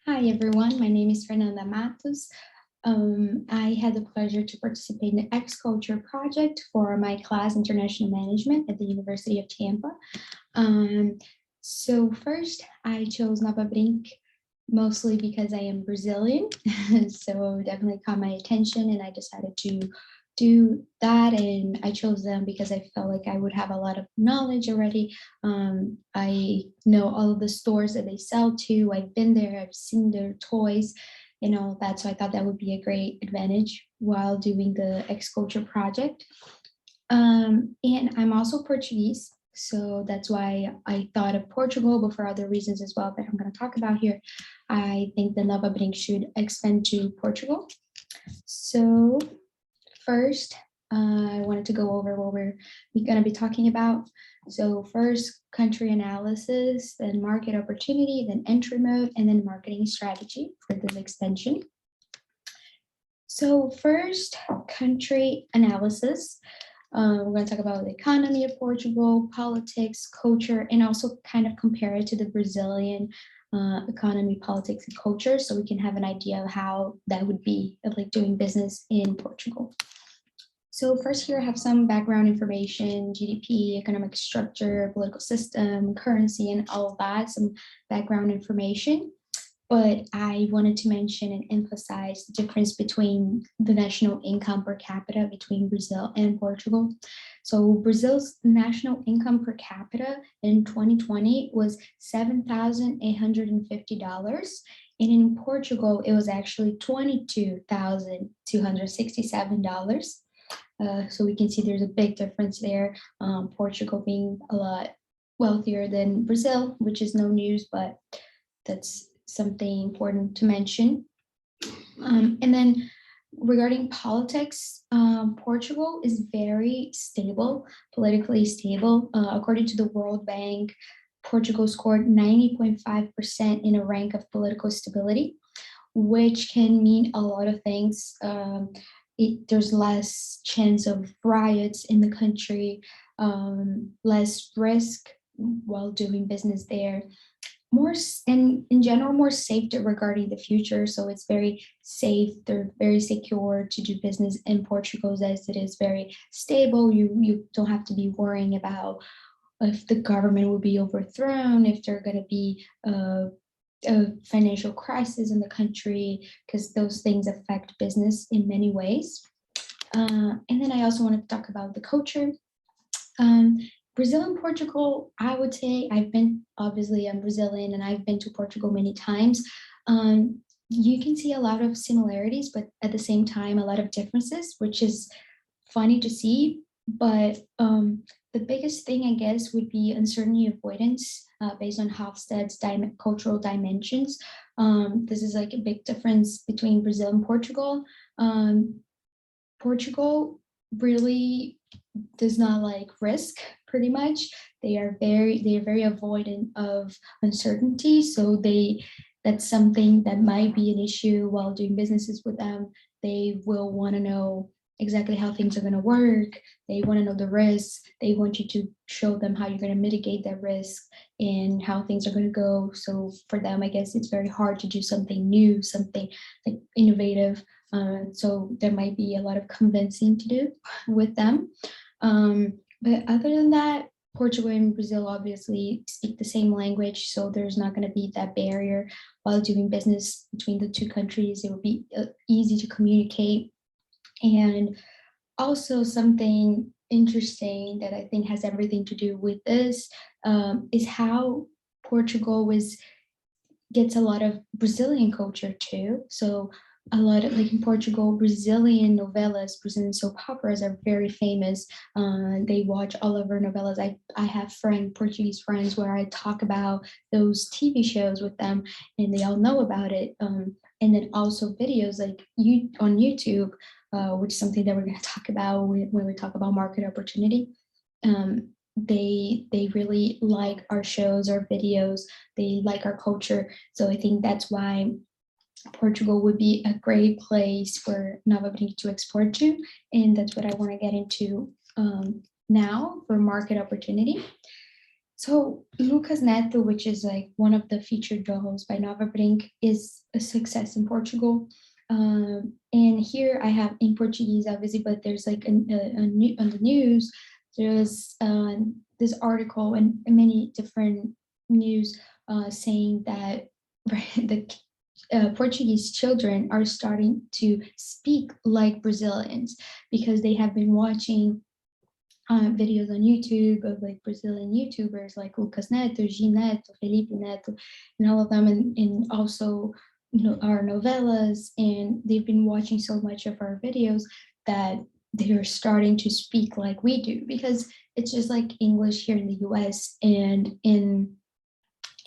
Hi everyone, my name is Fernanda Matos. I had the pleasure to participate in the X-Culture project for my class International Management at the University of Tampa. Um, so first I chose Novabrink mostly because I am Brazilian, so definitely caught my attention and I decided to do that, and I chose them because I felt like I would have a lot of knowledge already. I know all of the stores that they sell to. I've been there, I've seen their toys and all that, so I thought that would be a great advantage while doing the X-Culture project. And I'm also Portuguese, so that's why I thought of Portugal, but for other reasons as well that I'm going to talk about here. I think the Nova Brink should expand to Portugal. So first, I wanted to go over what we're going to be talking about. So first, country analysis, then market opportunity, then entry mode, and then marketing strategy for this extension. So first, country analysis. We're going to talk about the economy of Portugal, politics, culture, and also kind of compare it to the Brazilian economy, politics, and culture, so we can have an idea of how that would be of like doing business in Portugal. So first here I have some background information, GDP, economic structure, political system, currency, and all of that, some background information. But I wanted to mention and emphasize the difference between the national income per capita between Brazil and Portugal. So Brazil's national income per capita in 2020 was $7,850. And in Portugal, it was actually $22,267. So we can see there's a big difference there. Portugal being a lot wealthier than Brazil, which is no news, but that's something important to mention. And then regarding politics, Portugal is very stable, politically stable. According to the World Bank, Portugal scored 90.5% in a rank of political stability, which can mean a lot of things. There's less chance of riots in the country, less risk while doing business there, more and in general more safe regarding the future. So it's very safe, they're very secure to do business in Portugal, as it is very stable. You don't have to be worrying about if the government will be overthrown, if they're going to be a financial crisis in the country, because those things affect business in many ways. And then I also wanted to talk about the culture. Brazil and Portugal, I would say obviously I'm Brazilian and I've been to Portugal many times. You can see a lot of similarities, but at the same time, a lot of differences, which is funny to see. But the biggest thing, I guess, would be uncertainty avoidance based on Hofstede's cultural dimensions. This is like a big difference between Brazil and Portugal. Portugal really does not like risk, pretty much. They are very avoidant of uncertainty. So that's something that might be an issue while doing businesses with them. They will want to know exactly how things are going to work. They want to know the risks. They want you to show them how you're going to mitigate that risk and how things are going to go. So for them, I guess it's very hard to do something new, something like innovative. So there might be a lot of convincing to do with them. But other than that, Portugal and Brazil obviously speak the same language, so there's not going to be that barrier while doing business between the two countries. It will be easy to communicate. And also something interesting that I think has everything to do with this is how Portugal gets a lot of Brazilian culture too. So a lot of, like in Portugal, Brazilian novellas, Brazilian soap operas are very famous. They watch all of our novellas. I have Portuguese friends where I talk about those TV shows with them and they all know about it. And then also videos like on YouTube, which is something that we're going to talk about when we talk about market opportunity. They really like our shows, our videos, they like our culture. So I think that's why Portugal would be a great place for Novabrink to export to. And that's what I want to get into now for market opportunity. So Lucas Neto, which is like one of the featured dolls by Novabrink, is a success in Portugal. And here I have in Portuguese, obviously, but there's like on the news, there's this article and many different news saying that the Portuguese children are starting to speak like Brazilians because they have been watching videos on YouTube of like Brazilian YouTubers like Lucas Neto, G Neto, Felipe Neto, and all of them, and also our novellas, and they've been watching so much of our videos that they're starting to speak like we do because it's just like English here in the US and in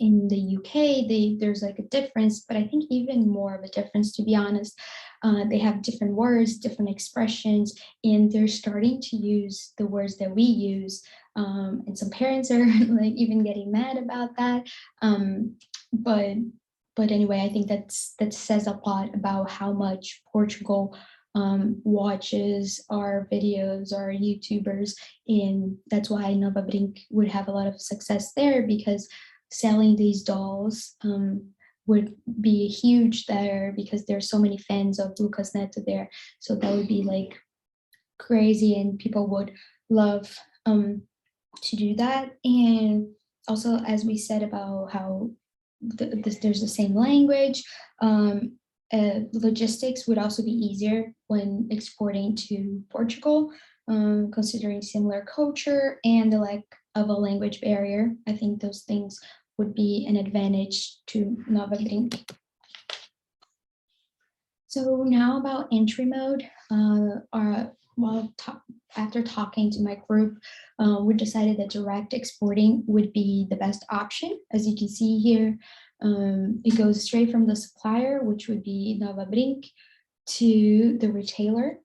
the UK, there's like a difference, but I think even more of a difference, to be honest. They have different words, different expressions, and they're starting to use the words that we use. And some parents are like even getting mad about that. But but anyway, I think that says a lot about how much Portugal watches our videos, our YouTubers, and that's why Nova Brink would have a lot of success there because selling these dolls would be huge there because there's so many fans of Lucas Neto there. So that would be like crazy and people would love to do that. And also, as we said about how there's the same language, logistics would also be easier when exporting to Portugal, considering similar culture and the lack of a language barrier. I think those things would be an advantage to Novabrink. So now about entry mode, after talking to my group, we decided that direct exporting would be the best option. As you can see here, it goes straight from the supplier, which would be Novabrink, to the retailer,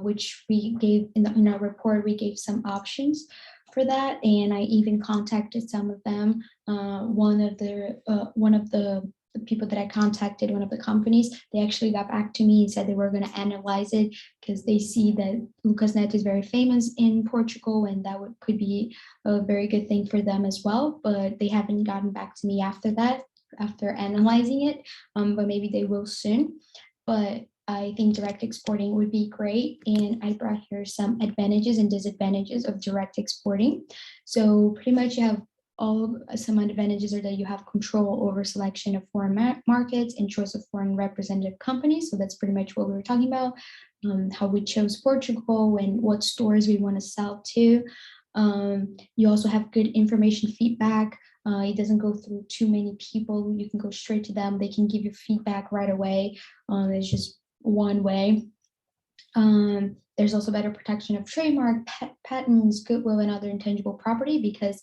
which we gave in our report, we gave some options for that. And I even contacted some of them. One of the people that I contacted, one of the companies, they actually got back to me and said they were going to analyze it because they see that Lucas Neto is very famous in Portugal and that could be a very good thing for them as well. But they haven't gotten back to me after that, after analyzing it, but maybe they will soon. But I think direct exporting would be great. And I brought here some advantages and disadvantages of direct exporting. So pretty much you have some advantages are that you have control over selection of foreign markets and choice of foreign representative companies. So that's pretty much what we were talking about, how we chose Portugal and what stores we want to sell to. You also have good information feedback. It doesn't go through too many people. You can go straight to them. They can give you feedback right away. It's just one way. There's also better protection of trademark, patents, goodwill, and other intangible property because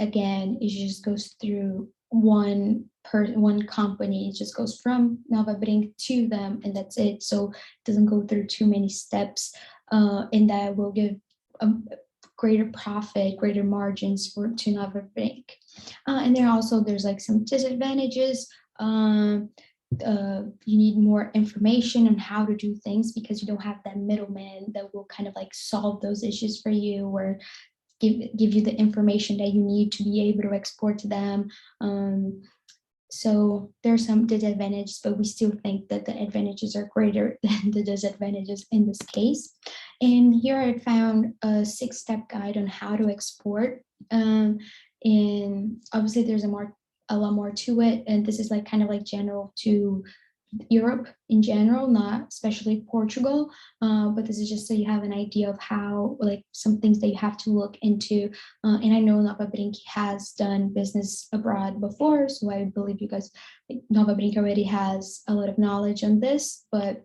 again, it just goes through one company. It just goes from Novabrink to them, and that's it. So it doesn't go through too many steps, and that will give a greater profit, greater margins to Novabrink. And there's like some disadvantages. You need more information on how to do things because you don't have that middleman that will kind of like solve those issues for you or give you the information that you need to be able to export to them. So there's some disadvantages, but we still think that the advantages are greater than the disadvantages in this case. And here I found a 6-step guide on how to export. And obviously there's a lot more to it. And this is like kind of like general to Europe in general, not especially Portugal, but this is just so you have an idea of how, like some things that you have to look into. And I know Novabrink has done business abroad before, so I believe you guys, like, Novabrink already has a lot of knowledge on this, but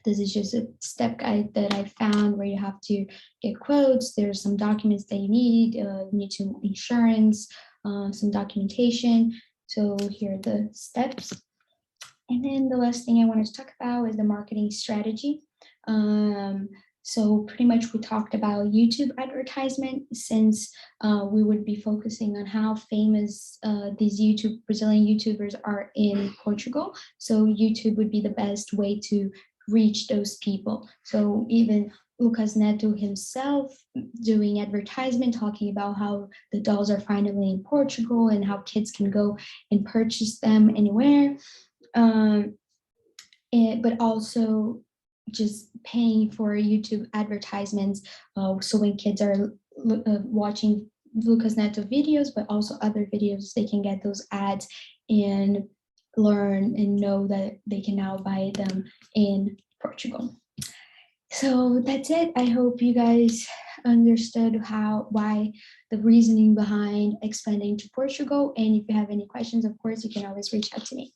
this is just a step guide that I found where you have to get quotes. There's some documents that you need some insurance, some documentation. So here are the steps. And then the last thing I wanted to talk about is the marketing strategy. So pretty much we talked about YouTube advertisement since we would be focusing on how famous these Brazilian YouTubers are in Portugal. So YouTube would be the best way to reach those people. So even Lucas Neto himself doing advertisement, talking about how the dolls are finally in Portugal and how kids can go and purchase them anywhere. Um, but also just paying for YouTube advertisements. So when kids are watching Lucas Neto videos, but also other videos, they can get those ads and learn and know that they can now buy them in Portugal. So that's it. I hope you guys understood why the reasoning behind expanding to Portugal. And if you have any questions, of course, you can always reach out to me.